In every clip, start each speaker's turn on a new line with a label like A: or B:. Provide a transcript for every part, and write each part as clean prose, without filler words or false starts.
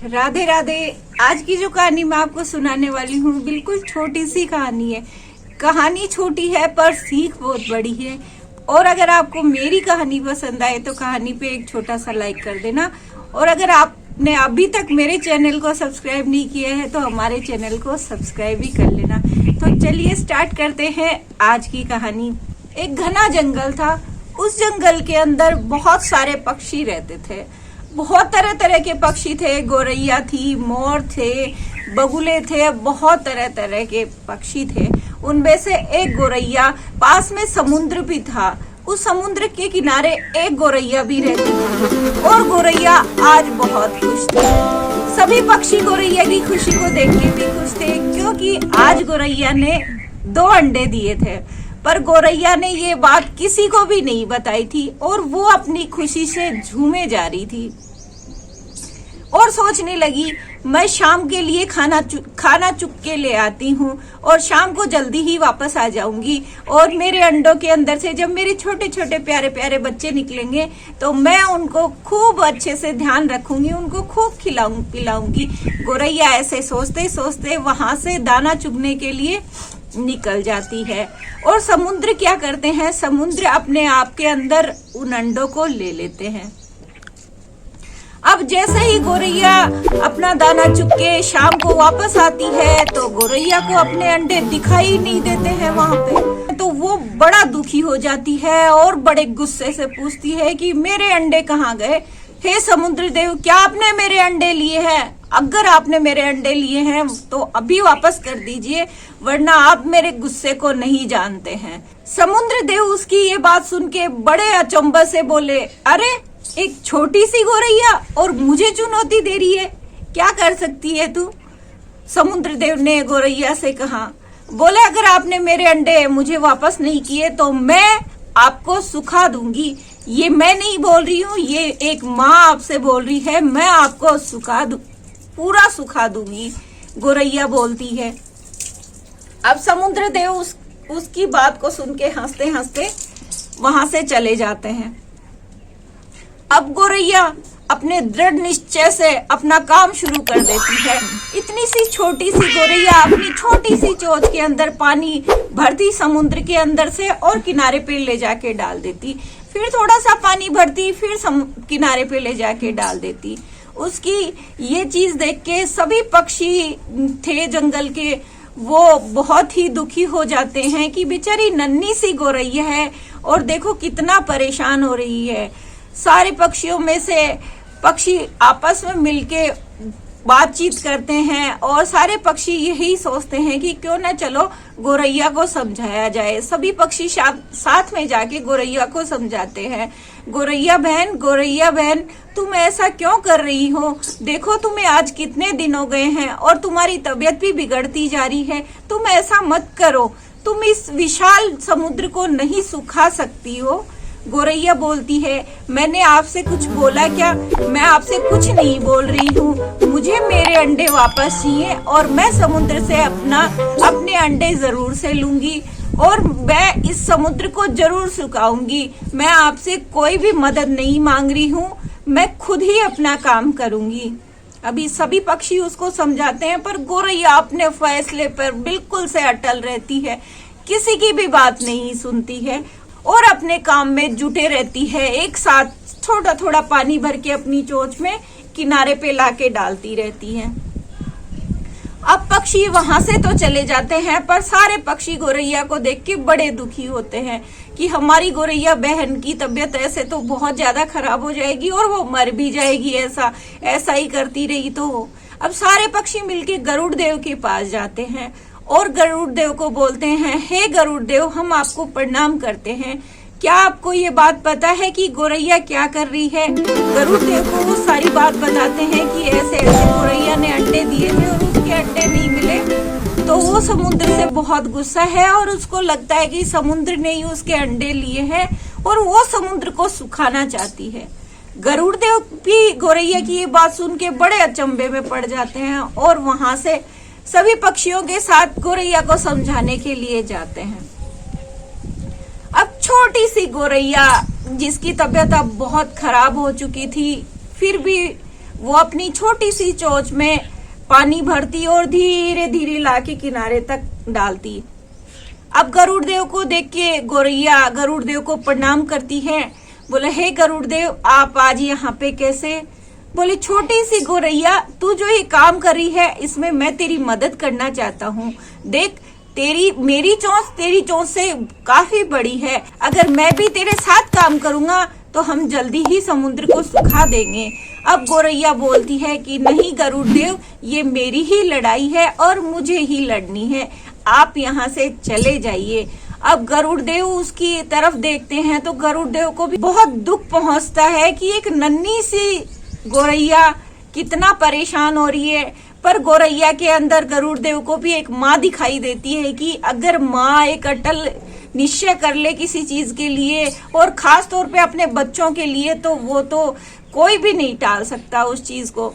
A: राधे राधे। आज की जो कहानी मैं आपको सुनाने वाली हूँ बिल्कुल छोटी सी कहानी है। कहानी छोटी है पर सीख बहुत बड़ी है। और अगर आपको मेरी कहानी पसंद आए तो कहानी पे एक छोटा सा लाइक कर देना। और अगर आपने अभी तक मेरे चैनल को सब्सक्राइब नहीं किया है तो हमारे चैनल को सब्सक्राइब भी कर लेना। तो चलिए स्टार्ट करते हैं आज की कहानी। एक घना जंगल था। उस जंगल के अंदर बहुत सारे पक्षी रहते थे। बहुत तरह तरह के पक्षी थे। गौरैया थी, मोर थे, बगुले थे, बहुत तरह तरह के पक्षी थे। उनमें से एक गौरैया, पास में समुद्र भी था। उस समुद्र के किनारे एक गौरैया भी रहती थी और गौरैया आज बहुत खुश थी। सभी पक्षी गौरैया की खुशी को देख के भी खुश थे क्योंकि आज गौरैया ने 2 अंडे दिए थे। पर गौरैया ने ये बात किसी को भी नहीं बताई थी और वो अपनी खुशी से झूमे जा रही थी और सोचने लगी, मैं शाम के लिए खाना चुग के ले आती हूँ और शाम को जल्दी ही वापस आ जाऊंगी। और मेरे अंडों के अंदर से जब मेरे छोटे छोटे प्यारे प्यारे बच्चे निकलेंगे तो मैं उनको खूब अच्छे से ध्यान रखूंगी, उनको खूब पिलाऊंगी। गौरैया ऐसे सोचते सोचते वहां से दाना चुगने के लिए निकल जाती है। और समुद्र क्या करते हैं, समुद्र अपने आप के अंदर उन अंडों को ले लेते हैं। अब जैसे ही गौरैया अपना दाना चुग के शाम को वापस आती है तो गौरैया को अपने अंडे दिखाई नहीं देते हैं वहां पे। तो वो बड़ा दुखी हो जाती है और बड़े गुस्से से पूछती है कि मेरे अंडे कहाँ गए? हे समुद्र देव, क्या आपने मेरे अंडे लिए हैं? अगर आपने मेरे अंडे लिए हैं तो अभी वापस कर दीजिए, वरना आप मेरे गुस्से को नहीं जानते हैं। समुद्र देव उसकी ये बात सुन के बड़े अचंभे से बोले, अरे एक छोटी सी गौरैया और मुझे चुनौती दे रही है, क्या कर सकती है तू? समुद्र देव ने गौरैया से कहा, बोले अगर आपने मेरे अंडे मुझे वापस नहीं किए तो मैं आपको सुखा दूंगी। ये मैं नहीं बोल रही हूँ, ये एक माँ आपसे बोल रही है, मैं आपको पूरा सुखा दूंगी। गौरैया बोलती है। अब समुद्र देव उसकी बात को सुन के हंसते हंसते वहां से चले जाते हैं। अब गौरैया अपने दृढ़ निश्चय से अपना काम शुरू कर देती है। इतनी सी छोटी सी गौरैया अपनी छोटी सी चोंच के अंदर पानी भरती समुद्र के अंदर से और किनारे पे ले जाके डाल देती। फिर थोड़ा सा पानी भरती, फिर किनारे पे ले जाके डाल देती। उसकी ये चीज देख के सभी पक्षी थे जंगल के, वो बहुत ही दुखी हो जाते हैं कि बेचारी नन्ही सी गौरैया है और देखो कितना परेशान हो रही है। सारे पक्षियों में से पक्षी आपस में मिलके बातचीत करते हैं और सारे पक्षी यही सोचते हैं कि क्यों ना चलो गौरैया को समझाया जाए। सभी पक्षी साथ में जाके गौरैया को समझाते हैं, गौरैया बहन तुम ऐसा क्यों कर रही हो? देखो तुम्हें आज कितने दिन हो गए हैं और तुम्हारी तबीयत भी बिगड़ती जा रही है। तुम ऐसा मत करो, तुम इस विशाल समुद्र को नहीं सुखा सकती हो। गौरैया बोलती है, मैंने आपसे कुछ बोला क्या? मैं आपसे कुछ नहीं बोल रही हूँ, मुझे मेरे अंडे वापस चाहिए और मैं समुद्र से अपने अंडे जरूर से लूंगी और मैं इस समुद्र को जरूर सुखाऊंगी। मैं आपसे कोई भी मदद नहीं मांग रही हूँ, मैं खुद ही अपना काम करूंगी। अभी सभी पक्षी उसको समझाते हैं पर गौरैया अपने फैसले पर बिल्कुल से अटल रहती है, किसी की भी बात नहीं सुनती है और अपने काम में जुटे रहती है। एक साथ थोड़ा थोड़ा पानी भर के अपनी चोंच में किनारे पे लाके डालती रहती है। अब पक्षी वहां से तो चले जाते हैं पर सारे पक्षी गौरैया को देख के बड़े दुखी होते हैं कि हमारी गौरैया बहन की तबीयत ऐसे तो बहुत ज्यादा खराब हो जाएगी और वो मर भी जाएगी ऐसा ही करती रही तो। अब सारे पक्षी मिलके गरुड़ देव के पास जाते हैं और गरुड़ देव को बोलते हैं, हे गरुड़ देव, हम आपको प्रणाम करते हैं। क्या आपको ये बात पता है कि गौरैया क्या कर रही है? गरुड़ देव को वो सारी बात बताते हैं कि ऐसे ऐसे गौरैया ने अंडे दिए थे और उसके अंडे नहीं मिले। तो वो समुद्र से बहुत गुस्सा है और उसको लगता है कि समुद्र ने ही उसके अंडे लिए हैं और वो समुद्र को सुखाना चाहती है। गरुड़ देव भी गौरैया की ये बात सुन के बड़े अचंभे में पड़ जाते हैं और वहां से सभी पक्षियों के साथ गौरैया को समझाने के लिए जाते हैं। अब छोटी सी गौरैया जिसकी तबीयत अब बहुत खराब हो चुकी थी, फिर भी वो अपनी छोटी सी चोंच में पानी भरती और धीरे धीरे लाके किनारे तक डालती। अब गरुड़ देव को देख के गौरैया गरुड़ देव को प्रणाम करती है। बोले, हे गरुड़ देव, आप आज यहाँ पे कैसे? बोले, छोटी सी गौरैया, तू जो ये काम करी है इसमें मैं तेरी मदद करना चाहता हूँ। देख, मेरी चोंच तेरी चोंच से काफी बड़ी है। अगर मैं भी तेरे साथ काम करूंगा तो हम जल्दी ही समुद्र को सुखा देंगे। अब गौरैया बोलती है कि नहीं गरुड़ देव, ये मेरी ही लड़ाई है और मुझे ही लड़नी है, आप यहाँ से चले जाइए। अब गरुड़ देव उसकी तरफ देखते हैं तो गरुड़ देव को भी बहुत दुख पहुंचता है कि एक नन्ही सी गौरैया कितना परेशान हो रही है। पर गौरैया के अंदर गरुड़ देव को भी एक माँ दिखाई देती है कि अगर माँ एक अटल निश्चय कर ले किसी चीज के लिए और खास तौर पे अपने बच्चों के लिए, तो वो तो कोई भी नहीं टाल सकता उस चीज को।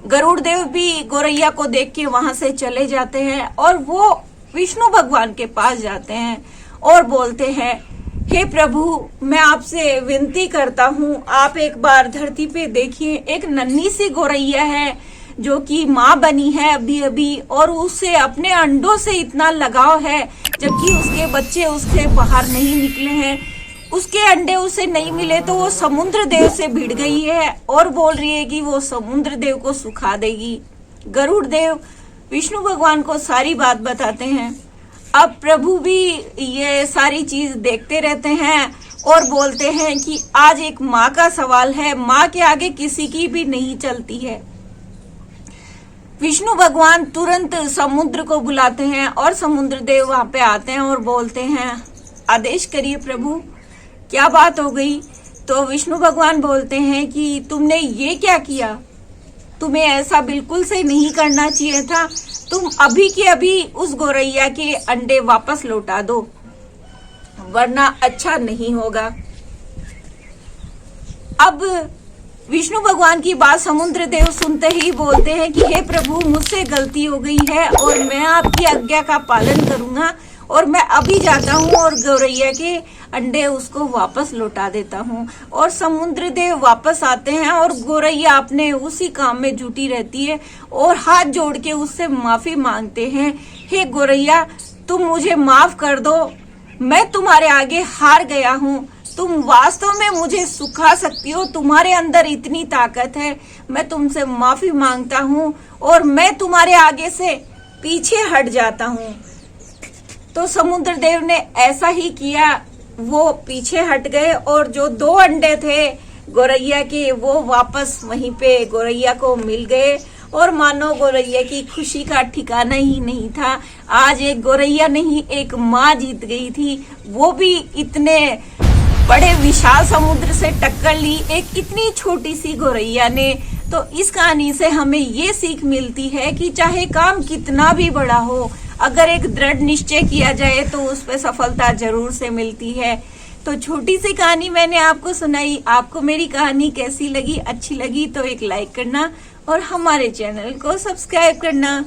A: गरुड़ देव भी गौरैया को देख के वहां से चले जाते हैं और वो विष्णु भगवान के पास जाते हैं और बोलते हैं, हे प्रभु, मैं आपसे विनती करता हूँ, आप एक बार धरती पे देखिए, एक नन्ही सी गौरैया है जो कि माँ बनी है अभी अभी, और उससे अपने अंडों से इतना लगाव है, जबकि उसके बच्चे उससे बाहर नहीं निकले हैं। उसके अंडे उसे नहीं मिले तो वो समुद्र देव से भिड़ गई है और बोल रही है कि वो समुद्र देव को सुखा देगी। गरुड़ देव विष्णु भगवान को सारी बात बताते हैं। अब प्रभु भी ये सारी चीज देखते रहते हैं और बोलते हैं कि आज एक माँ का सवाल है, माँ के आगे किसी की भी नहीं चलती है। विष्णु भगवान तुरंत समुद्र को बुलाते हैं और समुद्र देव वहां पे आते हैं और बोलते हैं, आदेश करिए प्रभु, क्या बात हो गई? तो विष्णु भगवान बोलते हैं कि तुमने ये क्या किया, तुम्हें ऐसा बिल्कुल से नहीं करना चाहिए था, तुम अभी के अभी उस गौरैया के अंडे वापस लौटा दो, वरना अच्छा नहीं होगा। अब विष्णु भगवान की बात समुद्र देव सुनते ही बोलते हैं कि हे प्रभु, मुझसे गलती हो गई है और मैं आपकी आज्ञा का पालन करूंगा और मैं अभी जाता हूँ और गौरैया के अंडे उसको वापस लौटा देता हूँ। और समुद्र देव वापस आते हैं और गौरैया अपने उसी काम में जुटी रहती है और हाथ जोड़ के उससे माफी मांगते हैं, हे गौरैया, तुम मुझे माफ कर दो, मैं तुम्हारे आगे हार गया हूँ, तुम वास्तव में मुझे सुखा सकती हो, तुम्हारे अंदर इतनी ताकत है, मैं तुमसे माफी मांगता हूँ और मैं तुम्हारे आगे से पीछे हट जाता हूँ। तो समुद्र देव ने ऐसा ही किया, वो पीछे हट गए और जो 2 अंडे थे गौरैया के वो वापस वहीं पे गौरैया को मिल गए और मानो गौरैया की खुशी का ठिकाना ही नहीं था। आज एक गौरैया नहीं, एक माँ जीत गई थी, वो भी इतने बड़े विशाल समुद्र से टक्कर ली एक इतनी छोटी सी गौरैया ने। तो इस कहानी से हमें ये सीख मिलती है कि चाहे काम कितना भी बड़ा हो, अगर एक दृढ़ निश्चय किया जाए तो उस पर सफलता जरूर से मिलती है। तो छोटी सी कहानी मैंने आपको सुनाई, आपको मेरी कहानी कैसी लगी? अच्छी लगी तो एक लाइक करना और हमारे चैनल को सब्सक्राइब करना।